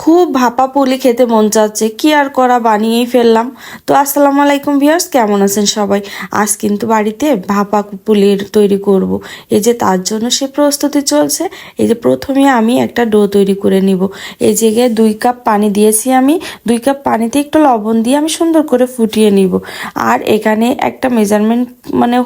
খুব ভাপা পুলি খেতে মন চাচ্ছে, কি আর করা, বানিয়েই ফেললাম। তো আসসালামু আলাইকুম ভিউয়ার্স, কেমন আছেন সবাই? আজ কিন্তু বাড়িতে ভাপা পুলির তৈরি করব। এই যে তার জন্য সে প্রস্তুতি চলছে। এই যে প্রথমে আমি একটা ডো তৈরি করে নিব। এই জায়গায় 2 কাপ পানি দিয়েছি আমি। 2 কাপ পানিতে একটু লবণ দিয়ে আমি সুন্দর করে ফুটিয়ে নিব। আর এখানে একটা মেজারমেন্ট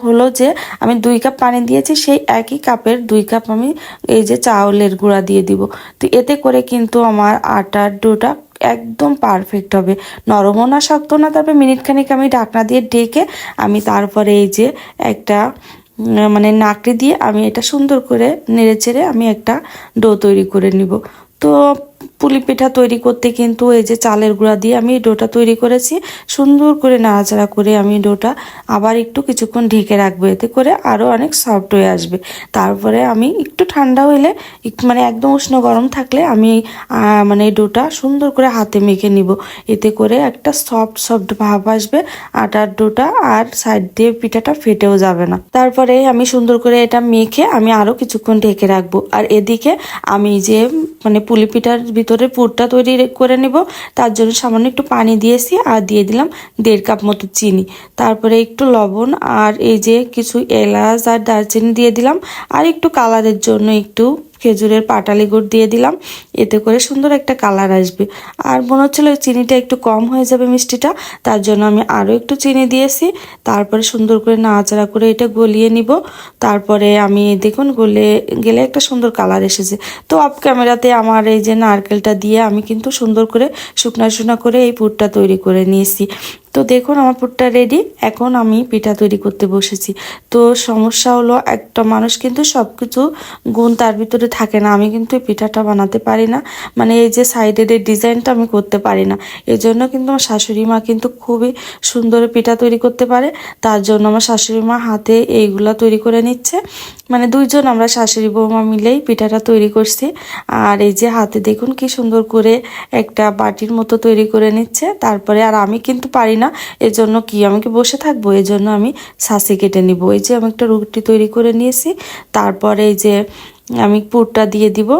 হলো যে আমি 2 কাপ পানি দিয়েছি, সেই একই কাপের 2 কাপ আমি এই যে চাউলের গুঁড়া দিয়ে দিব। তো এতে করে কিন্তু আমার আটার ডোটা একদম পারফেক্ট হবে, নরমও না শক্ত না। তারপরে মিনিট খানিক আমি ঢাকনা দিয়ে ঢেকে আমি তারপরে এই যে একটা নাকড়ি দিয়ে আমি এটা সুন্দর করে নেড়ে চেড়ে আমি একটা ডো তৈরি করে নিব। তো পুলি পিঠা তৈরি করতে কিন্তু এই যে চালের গুঁড়া দিয়ে আমি ডোটা তৈরি করেছি। সুন্দর করে নাড়াচাড়া করে আমি ডোটা আবার একটু কিছুক্ষণ ঢেকে রাখবো, এতে করে আরও অনেক সফট হয়ে আসবে। তারপরে আমি একটু ঠান্ডা হইলে একদম উষ্ণ গরম থাকলে আমি এই ডোটা সুন্দর করে হাতে মেখে নিব। এতে করে একটা সফট সফট ভাব আসবে আটার ডোটা, আর সাইড দিয়ে পিঠাটা ফেটেও যাবে না। তারপরে আমি সুন্দর করে এটা মেখে আমি আরও কিছুক্ষণ ঢেকে রাখবো। আর এদিকে আমি যে পুলি পিঠার ভিতরে পুরটা তৈরি করে নেব, তার জন্য সামান্য একটু পানি দিয়েছি আর দিয়ে দিলাম 1.5 কাপ মতো চিনি। তারপরে একটু লবণ আর এই যে কিছু এলাচ আর দারচিনি দিয়ে দিলাম। আর একটু কালারের জন্য একটু খেজুরের পাটালি গুড় দিয়ে দিলাম, এতে করে সুন্দর একটা কালার আসবে। আর মনে হচ্ছিল চিনিটা একটু কম হয়ে যাবে মিষ্টিটা, তার জন্য আমি আরও একটু চিনি দিয়েছি। তারপরে সুন্দর করে নাড়াচাড়া করে এটা গলিয়ে নিব। তারপরে আমি দেখুন গলে গেলে একটা সুন্দর কালার এসেছে। তো অফ ক্যামেরাতে আমার এই যে নারকেলটা দিয়ে আমি কিন্তু সুন্দর করে শুকনা করে এই পুরটা তৈরি করে নিয়েছি। তো দেখুন আমার পুরটা রেডি। এখন আমি পিঠা তৈরি করতে বসেছি। তো সমস্যা হলো, একটা মানুষ কিন্তু সব কিছু গুণ তার ভিতরে থাকে না। আমি কিন্তু এই পিঠাটা বানাতে পারি না, এই যে সাইডের এই ডিজাইনটা আমি করতে পারি না। এই জন্য কিন্তু আমার শাশুড়ি মা কিন্তু খুবই সুন্দর পিঠা তৈরি করতে পারে। তার জন্য আমার শাশুড়ি মা হাতে এইগুলা তৈরি করে নিচ্ছে। দুইজন আমরা শাশুড়ি বৌমা মিলেই পিঠাটা তৈরি করছি। আর এই যে হাতে দেখুন কি সুন্দর করে একটা বাটির মতো তৈরি করে নিচ্ছে। তারপরে আর আমি কিন্তু পারি না, এজন্য কি আমি কি বসে থাকবো, এজন্য আমি ছাঁচে কেটে নিব। এই যে আমি একটা রুটি তৈরি করে নিয়েছি। তারপরে এই যে আমি পুরটা দিয়ে দিব।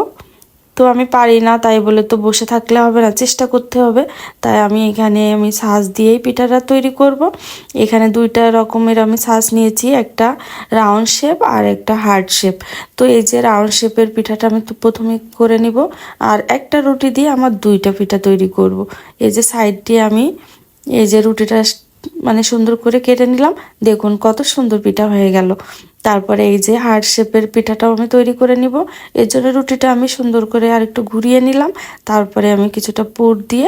তো আমি পারি না, তাই বলে তো বসে থাকলে হবে না, চেষ্টা করতে হবে। তাই আমি এখানে ছাঁচ দিয়েই পিঠাটা তৈরি করব। এখানে 2টা রকমের আমি ছাঁচ নিয়েছি, একটা রাউন্ড শেপ আর একটা হার্ড শেপ। তো এই যে রাউন্ড শেপের পিঠাটা আমি তো প্রথমে করে নিব। আর একটা রুটি দিয়ে আমার 2টা পিঠা তৈরি করব। এই যে সাইড দিয়ে আমি এই যে রুটিটা সুন্দর করে কেটে নিলাম। দেখুন কত সুন্দর পিঠা হয়ে গেল। তারপরে এই যে হার্ড শেপের পিঠাটাও আমি তৈরি করে নিব। এর জন্য রুটিটা আমি সুন্দর করে আর একটু ঘুরিয়ে নিলাম। তারপরে আমি কিছুটা পুর দিয়ে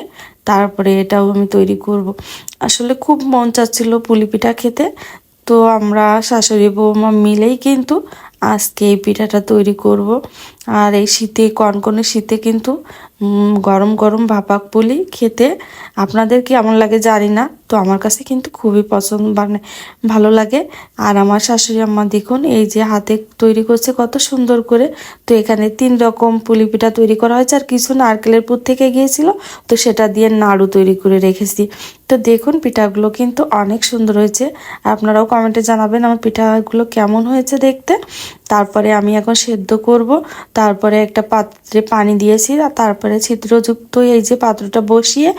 তারপরে এটাও আমি তৈরি করব। আসলে খুব মন চাচ্ছিল পুলি পিঠা খেতে। তো আমরা শাশুড়ি বৌমা মিলেই কিন্তু আজকে এই পিঠাটা তৈরি করব। আর এই শীতে, কনকনে শীতে কিন্তু গরম গরম ভাপা পুলি খেতে আপনাদের কেমন লাগে জানি না, তো আমার কাছে কিন্তু খুবই পছন্দ, ভালো লাগে। আর আমার শাশুড়ি আম্মা দেখুন এই যে হাতে তৈরি করছে কত সুন্দর করে। তো এখানে 3 রকম পুলি পিঠা তৈরি করা হয়েছে, আর কিছু নারকেলের পুর থেকে গিয়েছিল, তো সেটা দিয়ে নাড়ু তৈরি করে রেখেছি। তো দেখুন পিঠাগুলো কিন্তু অনেক সুন্দর হয়েছে। আপনারাও কমেন্টে জানাবেন আমার পিঠাগুলো কেমন হয়েছে দেখতে। তারপরে আমি এখন সেদ্ধ করব। তারপরে একটা পাত্রে পানি দিয়েছি, আর তারপরে ছিদ্রযুক্ত এই যে পাত্রটা বসিয়ে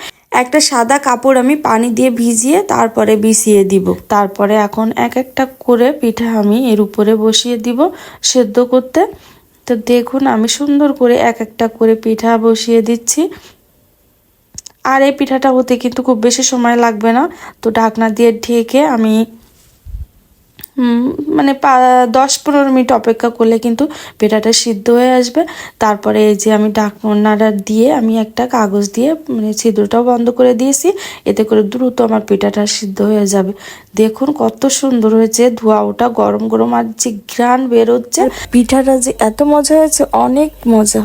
একটা সাদা কাপড় আমি পানি দিয়ে ভিজিয়ে তারপরে বিছিয়ে দিব। তারপরে এখন এক একটা করে পিঠা আমি এর উপরে বসিয়ে দিব সেদ্ধ করতে। তো দেখুন আমি সুন্দর করে এক একটা করে পিঠা বসিয়ে দিচ্ছি। আর এই পিঠাটা হতে কিন্তু খুব বেশি সময় লাগবে না। তো ঢাকনা দিয়ে ঢেকে আমি 10-15 মিনিট অপেক্ষা করলে কিন্তু পিঠাটা সিদ্ধ হয়ে আসবে। তারপরে এই যে আমি ঢাকনাটা দিয়ে আমি একটা কাগজ দিয়ে ছিদ্রটাও বন্ধ করে দিয়েছি, এতে করে দ্রুত আমার পিঠাটা সিদ্ধ হয়ে যাবে। দেখুন কত সুন্দর হয়েছে, ধোয়া ওটা গরম গরম, আর যে ঘ্রাণ বেরোচ্ছে, পিঠাটা যে এত মজা হয়েছে, অনেক মজা।